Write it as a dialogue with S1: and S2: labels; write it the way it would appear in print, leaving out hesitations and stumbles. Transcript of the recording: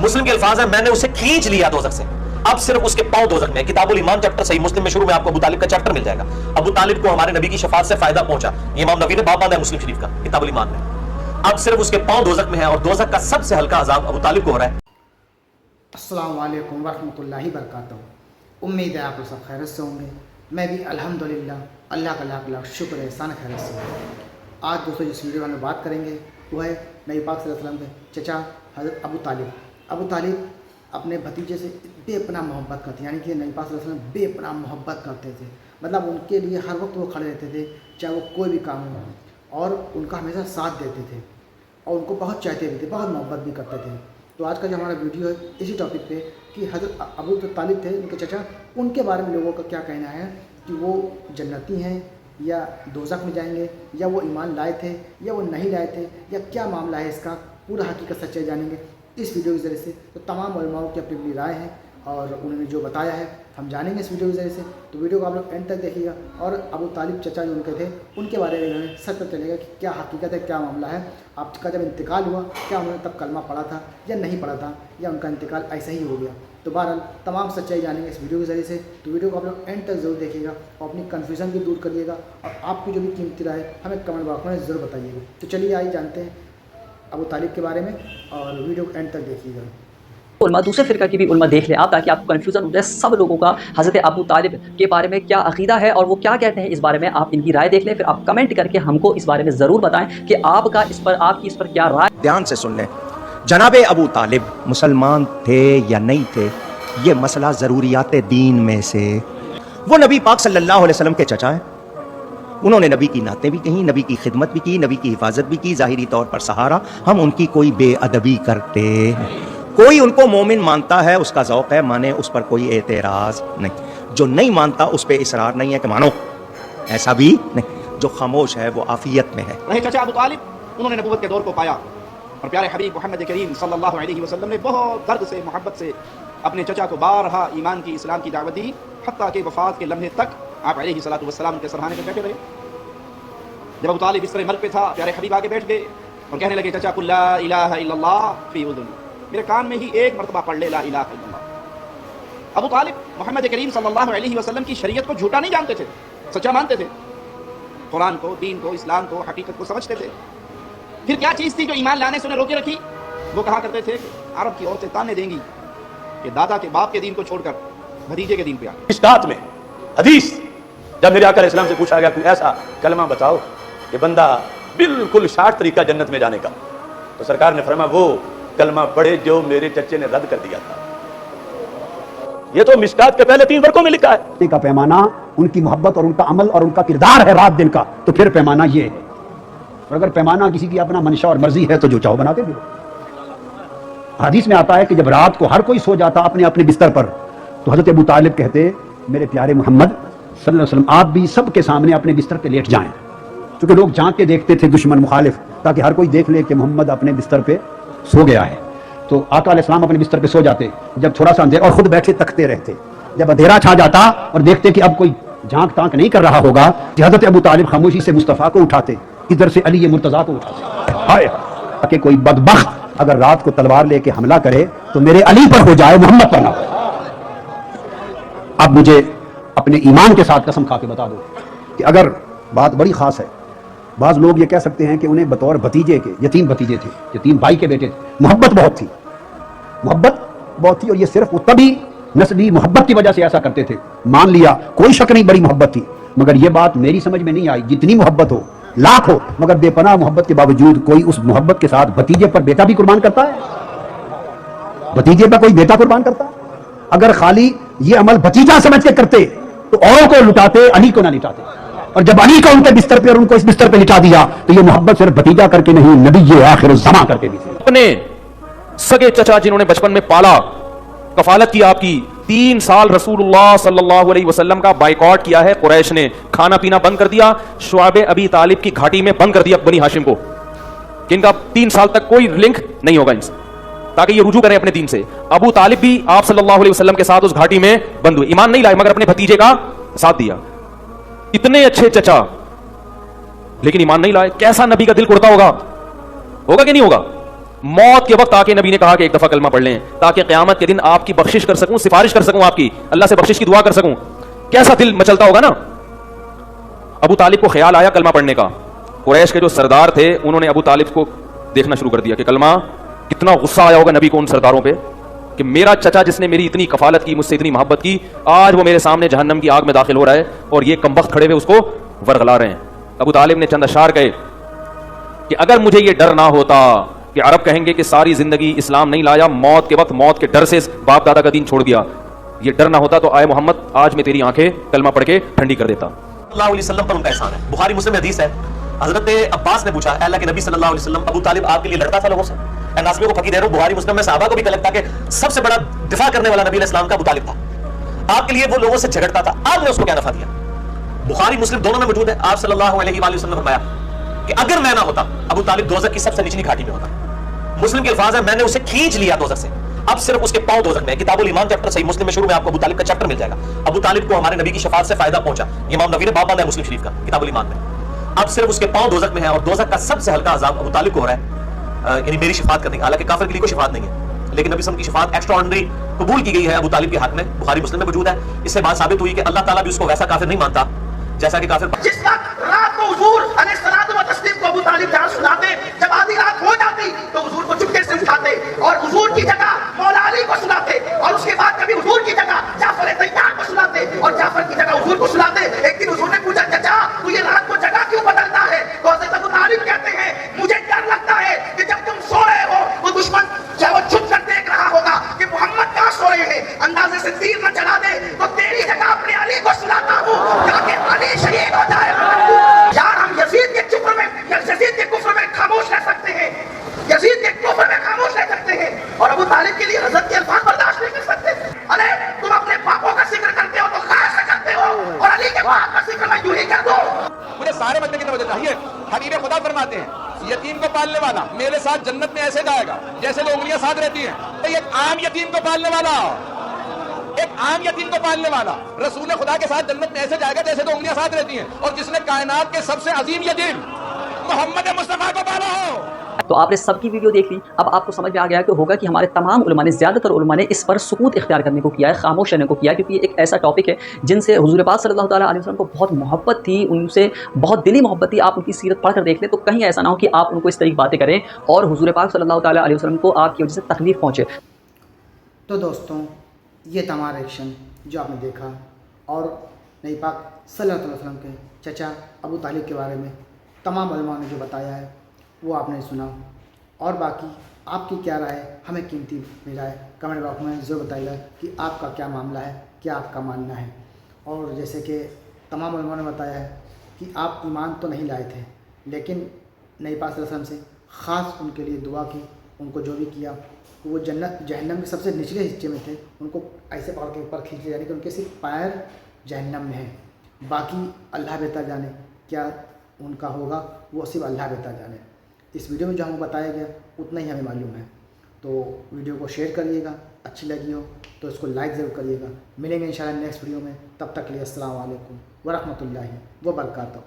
S1: مسلم کے الفاظ ہیں، میں نے اسے کھینچ لیا دوزخ سے، اب صرف اس کے پاؤں دوزخ میں۔ کتاب الایمان چیپٹر صحیح مسلم میں شروع میں آپ کو ابو طالب کا چیپٹر مل جائے گا۔ ابو طالب کو ہمارے نبی کی شفاعت سے فائدہ پہنچا، یہ امام نبی نے باب باندھا ہے مسلم شریف کا کتاب الایمان میں۔ اب صرف اس کے پاؤں دوزخ میں ہیں، اور دوزخ کا سب سے ہلکا عذاب ابو طالب کو ہو رہا ہے۔
S2: السلام علیکم ورحمۃ اللہ وبرکاتہ۔ امید ہے آپ سب خیرت سے ہوں گے، میں بھی الحمدللہ اللہ کا لاکھ لاکھ شکر احسان خیرت سے ہوں۔ آج دوستوں جس ویڈیو میں بات کریں گے وہ ہے نبی پاک صلی اللہ علیہ وسلم کے چچا حضرت ابو طالب۔ ابو طالب اپنے بھتیجے سے بے پناہ محبت کرتے، یعنی کہ نبی پاک صلی اللہ علیہ وسلم بے پناہ محبت کرتے تھے، مطلب ان کے لیے ہر وقت وہ کھڑے رہتے تھے، چاہے وہ کوئی بھی کام ہو، اور ان کا ہمیشہ ساتھ دیتے تھے، اور ان کو بہت چاہتے بھی تھے، بہت محبت بھی کرتے تھے۔ تو آج کا جو ہمارا ویڈیو ہے اسی ٹاپک پہ کہ حضرت ابو طالب تھے ان کے چچا، ان کے بارے میں لوگوں کا کیا کہنا ہے کہ وہ جنتی ہیں یا دوزخ میں جائیں گے، یا وہ ایمان لائے تھے یا وہ نہیں لائے تھے، یا کیا معاملہ ہے اس کا، پورا حقیقت سچائی جانیں گے اس ویڈیو کے ذریعے سے۔ تو تمام علماء کی اپنی اپنی رائے ہیں اور انہوں نے جو بتایا ہے ہم جانیں گے اس ویڈیو کے ذریعے سے۔ تو ویڈیو کو آپ لوگ اینڈ تک دیکھیے گا، اور ابو طالب چچا جو ان کے تھے ان کے بارے میں انہوں نے سچ پتہ چلے گا کہ کیا حقیقت ہے، کیا معاملہ ہے۔ آپ کا جب انتقال ہوا کیا انہوں نے تب کلمہ پڑھا تھا یا نہیں پڑھا تھا، یا ان کا انتقال ایسے ہی ہو گیا۔ تو بہرحال تمام سچائی جانیں گے اس ویڈیو کے ذریعے سے۔ تو ویڈیو کو آپ لوگ اینڈ تک ضرور دیکھیے گا اور اپنی کنفیوژن بھی دور کریے گا، اور آپ کی جو بھی قیمتی رائے ہمیں کمنٹ باکس میں ضرور بتائیے گا۔ تو چلیے آئیے جانتے ہیں ابو طالب کے بارے میں، اور ویڈیو کو اینڈ تک دیکھیے گا۔
S3: علماء دوسرے فرقہ کی بھی علماء دیکھ لیں آپ، تاکہ آپ کو کنفیوژن ہو جائے سب لوگوں کا حضرت ابو طالب کے بارے میں کیا عقیدہ ہے اور وہ کیا کہتے ہیں اس بارے میں۔ آپ ان کی رائے دیکھ لیں، پھر آپ کمنٹ کر کے ہم کو اس بارے میں ضرور بتائیں کہ آپ کی اس پر کیا رائے۔
S4: دھیان سے سن لیں، جناب ابو طالب مسلمان تھے یا نہیں تھے، یہ مسئلہ ضروریات دین میں سے۔ وہ نبی پاک صلی اللہ علیہ وسلم کے چچا ہیں، انہوں نے نبی کی نعتیں بھی کہیں، نبی کی خدمت بھی کی، نبی کی حفاظت بھی کی، ظاہری طور پر سہارا۔ ہم ان کی کوئی بے ادبی کرتے، کوئی ان کو مومن مانتا ہے، اس کا ذوق ہے، مانے، اس پر کوئی اعتراض نہیں۔ جو نہیں مانتا اس پہ اصرار نہیں ہے کہ مانو، ایسا بھی نہیں۔ جو خاموش ہے وہ عافیت میں ہے۔
S5: رہے چچا ابو طالب، انہوں نے نبوت کے دور کو پایا، اور پیارے حبیب محمد کریم صلی اللہ علیہ وسلم نے بہت درد سے، محبت سے اپنے چچا کو بارہا ایمان کی، اسلام کی دعوت دی، حتیٰ کہ وفات کے لمحے تک آپ علیہ الصلوۃ والسلام کے سرحانے پہ بیٹھے رہے۔ جب ابو طالب بستر مرگ پہ تھا، پیارے حبیب آگے بیٹھ گئے اور کہنے لگے، چچا قل لا الہ الا اللہ فی اذنی، میرے کان میں ہی ایک مرتبہ پڑھ لے لا الہ الا اللہ۔ ابو طالب محمد کریم صلی اللہ علیہ وسلم کی شریعت کو جھوٹا نہیں جانتے تھے، سچا مانتے تھے، قرآن کو، دین کو، اسلام کو، حقیقت کو سمجھتے تھے۔ پھر کیا چیز تھی جو ایمان لانے سے انہیں روکے رکھی؟ وہ کہا کرتے تھے کہ عرب کی عورتیں تانے دیں گی کہ دادا کے باپ کے دین کو چھوڑ کر بھتیجے کے دین پہ آ گئے۔
S1: مشکات میں حدیث، جب میرے آقا علیہ السلام سے پوچھا گیا کوئی ایسا کلمہ بتاؤ کہ بندہ بالکل شارٹ طریقہ جنت میں جانے کا، تو سرکار نے فرمایا وہ کلمہ پڑھے جو میرے چچے نے رد کر دیا تھا۔ یہ تو مشکات کے پہلے 3 ورقوں میں لکھا ہے۔
S6: کا پیمانہ ان کی محبت اور ان کا عمل اور ان کا کردار ہے رات دن کا، تو پھر پیمانہ یہ ہے۔ اور اگر پیمانہ کسی کی اپنا منشا اور مرضی ہے تو جو چاہو بناتے بھی۔ حدیث میں آتا ہے کہ جب رات کو ہر کوئی سو جاتا اپنے اپنے بستر پر، تو حضرت ابو طالب کہتے، میرے پیارے محمد صلی اللہ علیہ وسلم آپ بھی سب کے سامنے اپنے بستر پہ لیٹ جائیں، کیونکہ لوگ جھانک کے دیکھتے تھے دشمن مخالف، تاکہ ہر کوئی دیکھ لے کہ محمد اپنے بستر پہ سو گیا ہے۔ تو آقا علیہ السلام اپنے بستر پہ سو جاتے، جب تھوڑا سا اندھیرا، اور خود بیٹھے تکتے رہتے، جب اندھیرا چھا جاتا اور دیکھتے کہ اب کوئی جھانک تانک نہیں کر رہا ہوگا، کہ حضرت ابو طالب خاموشی سے مصطفیٰ کو اٹھاتے، ادھر سے علی مرتضیٰ کو اٹھاتے، ہائے کہ کوئی بدبخت اگر رات کو تلوار لے کے حملہ کرے تو میرے علی پر ہو جائے، محمد پر نہ ہو۔ اب مجھے اپنے ایمان کے ساتھ قسم کھا کے بتا دو کہ اگر بات بڑی خاص ہے، بعض لوگ یہ کہہ سکتے ہیں کہ انہیں بطور بھتیجے کے، یتیم بھتیجے تھے، یتیم بھائی کے بیٹے تھے، محبت بہت تھی، محبت بہت تھی، اور یہ صرف وہ تبھی نسبی محبت کی وجہ سے ایسا کرتے تھے۔ مان لیا، کوئی شک نہیں بڑی محبت تھی، مگر یہ بات میری سمجھ میں نہیں آئی، جتنی محبت ہو، لاکھ ہو، مگر بے پناہ محبت کے باوجود کوئی اس محبت کے ساتھ بھتیجے پر بیٹا بھی قربان کرتا ہے؟ بھتیجے پر کوئی بیٹا قربان کرتا ہے؟ اگر خالی یہ عمل بھتیجا سمجھ کے کرتے تو اوروں کو لٹاتے، علی کو نہ لٹاتے، اور جب علی کو ان کے بستر پہ اور ان کو اس بستر پہ لٹا دیا تو یہ محبت صرف بھتیجا کر کے نہیں، نبی آخر الزمان کر کے بھی تھی۔
S7: اپنے سگے چچا جنہوں نے بچپن میں پالا، کفالت کی آپ کی، 3 سال رسول اللہ صلی اللہ علیہ وسلم کا بائیکاٹ کیا ہے قریش نے، کھانا پینا بند کر دیا، شعب ابی طالب کی گھاٹی میں بند کر دیا بنی ہاشم کو، کہ ان کا 3 سال تک کوئی لنک نہیں ہوگا ان سے، تاکہ یہ رجوع کریں اپنے دین سے۔ ابو طالب بھی آپ صلی اللہ علیہ وسلم کے ساتھ اس گھاٹی میں بند ہوئے، ایمان نہیں لائے مگر اپنے بھتیجے کا ساتھ دیا۔ اتنے اچھے چچا لیکن ایمان نہیں لائے، کیسا نبی کا دل کڑتا ہوگا کہ نہیں ہوگا؟ موت کے وقت آ کے نبی نے کہا کہ ایک دفعہ کلمہ پڑھ لیں تاکہ قیامت کے دن آپ کی بخشش کر سکوں, سفارش کر سکوں, آپ کی اللہ سے بخشش کی دعا کر سکوں. کیسا دل مچلتا ہوگا نا. ابو طالب کو خیال آیا کلمہ پڑھنے کا. قریش کے جو سردار تھے انہوں نے ابو طالب کو دیکھنا شروع کر دیا کہ کلمہ, کتنا غصہ آیا ہوگا نبی کو ان سرداروں پہ کہ میرا چچا جس نے میری اتنی کفالت کی, مجھ سے اتنی محبت کی, آج وہ میرے سامنے جہنم کی آگ میں داخل ہو رہا ہے اور یہ کمبخت کھڑے ہوئے اس کو ورغلا رہے ہیں. ابو طالب نے چند اشعار کہے کہ اگر مجھے یہ ڈر نہ ہوتا کہ عرب کہیں گے کہ ساری زندگی اسلام نہیں لایا, موت کے وقت موت کے ڈر سے باپ دادا کا دین چھوڑ دیا, یہ ڈر نہ ہوتا تو آئے محمد آج میں تیری آنکھیں کلمہ پڑھ کے ٹھنڈی کر دیتا.
S8: اللہ علیہ وسلم پر ان کا احسان ہے. بخاری مسلم میں حدیث ہے, حضرت عباس نے پوچھا, اے اللہ کے نبی صلی اللہ علیہ وسلم, ابو طالب آپ کے لیے لڑتا تھا لوگوں سے؟ اے ناصبی کو پھکی دے رہا ہوں, بخاری مسلم میں صحابہ کو بھی لگتا کہ سب سے بڑا دفاع کرنے والا نبی علیہ السلام کا ابو طالب تھا, آپ کے لیے وہ لوگوں سے جھگڑتا تھا, آپ نے اس کو کیا نفع دیا؟ بخاری مسلم دونوں میں موجود ہے. آپ صلی اللہ علیہ وآلہ وسلم نے فرمایا کہ اگر میں نہ ہوتا ابو طالب دوزخ کی سب سے نچلی گھاٹی میں ہوتا. مسلم کے الفاظ ہیں, میں نے اسے کھینچ لیا دوزخ سے, اب صرف اس کے پاؤں دوزخ میں. کتاب الایمان چیپٹر صحیح مسلم میں شروع میں آپ کو ابو طالب کا چیپٹر مل جائے گا. ابو طالب کو ہمارے نبی کی شفاعت سے فائدہ پہنچا, امام نبی نے باب باندھا ہے مسلم شریف کا کتاب الایمان میں. اب صرف اس کے پاؤں دوزخ میں ہے اور دوزخ کا سب سے ہلکا عذاب ابو طالب کو ہو رہا ہے, یعنی میری شفاعت کرنے کا. حالانکہ کافر کے لیے کوئی شفاعت نہیں ہے, لیکن نبی صلی اللہ علیہ وسلم کی شفاعت ایکسٹرا آرڈنری قبول کی گئی ہے ابو طالب کے حق میں. بخاری مسلم میں موجود ہے. اس سے بات ثابت ہوئی کہ اللہ تعالیٰ بھی اس کو ویسا کافر نہیں مانتا جیسا کہ کافر.
S5: جس وقت رات کو حضور علیہ الصلوۃ والتسلیم کو ابو طالب جہاں سناتے, جب آدھی رات ہو جاتی تو حضور کو چپکے سے اٹھاتے اور حضور کی جگہ مولا علی کو سناتے, اور اس کے بعد کبھی حضور کی جگہ جعفر طیار کو سناتے اور جعفر کی جگہ حضور کو سناتے. ایک دن حضور نے پوچھا, چچا تو یہ رات کو جگہ کیوں بدلتا ہے؟ تو حضرت ابو طالب کہتے ہیں, مجھے ڈر لگتا ہے کہ جب تم سو رہے ہو وہ دشمن چاہے وہ چھپ کر دیکھ رہا ہوگا کہ محمد کہاں سو رہے ہیں, اندازے سے تیر نہ چلا دے, تو تیری جگہ اپنے علی کو سناتا ہوں تاکہ علی شہید ہو جائے. یار ہم یزید کے کفر میں, یزید کے کفر میں خاموش رہ سکتے ہیں, یزید کے کفر میں خاموش رہ سکتے ہیں, اور ابو طالب کے لیے حضرت کے الفاظ برداشت نہیں کر سکتے. ارے تم اپنے باپوں کا ذکر کرتے ہو تو خیر سے کرتے ہو, اور علی کے باپ کا ذکر میں یوں ہی کر دو.
S9: مجھے سارے بندے کی توجہ چاہیے. حبیب خدا فرماتے ہیں, یتیم کو پالنے والا میرے ساتھ جنت میں ایسے جائے گا جیسے دو انگلیاں ساتھ رہتی ہیں. تو ایک عام یتیم کو پالنے والا, ایک عام یتیم کو پالنے والا رسول خدا کے ساتھ جنت میں ایسے جائے گا جیسے دو انگلیاں ساتھ رہتی ہیں. اور جس نے کائنات کے سب سے عظیم یتیم محمد مصطفیٰ کو پالا ہو.
S3: تو آپ نے سب کی ویڈیو دیکھ لی. اب آپ کو سمجھ میں آ گیا کہ ہوگا کہ ہمارے تمام علماء نے, زیادہ تر علماء نے اس پر سکوت اختیار کرنے کو کیا ہے, خاموش رہنے کو کیا ہے, کیونکہ یہ ایک ایسا ٹاپک ہے جن سے حضور پاک صلی اللہ تعالیٰ علیہ وسلم کو بہت محبت تھی, ان سے بہت دلی محبت تھی. آپ ان کی سیرت پڑھ کر دیکھ لیں تو کہیں ایسا نہ ہو کہ آپ ان کو اس طرح کی باتیں کریں اور حضور پاک صلی اللہ تعالیٰ علیہ وسلم کو آپ کی وجہ سے تکلیف پہنچے.
S2: تو دوستوں یہ تمام ریئیکشن جو آپ نے دیکھا, اور نبی پاک صلی اللہ علیہ وسلم کے چچا ابو طالب کے بارے میں تمام علماء نے جو بتایا ہے وہ آپ نے سنا. اور باقی آپ کی کیا رائے, ہمیں قیمتی رائے کمنٹ باکس میں ضرور بتائیے گا کہ آپ کا کیا معاملہ ہے, کیا آپ کا ماننا ہے. اور جیسے کہ تمام علماء نے بتایا ہے کہ آپ ایمان تو نہیں لائے تھے, لیکن نبی پاک صلی اللہ علیہ وسلم سے خاص ان کے لیے دعا کی, ان کو جو بھی کیا وہ جنت جہنم کے سب سے نچلے حصے میں تھے, ان کو ایسے پکڑ کے اوپر کھینچ لے جانے کہ ان کے صرف پیر جہنم میں ہیں, باقی اللہ بہتر جانے کیا ان کا ہوگا, وہ صرف اللہ بہتر جانے. اس ویڈیو میں جو ہمیں بتایا گیا اتنا ہی ہمیں معلوم ہے. تو ویڈیو کو شیئر کریے گا, اچھی لگی ہو تو اس کو لائک ضرور کریے گا. ملیں گے انشاءاللہ نیکسٹ ویڈیو میں, تب تک کے لیے السلام علیکم ورحمۃ اللہ وبرکاتہ.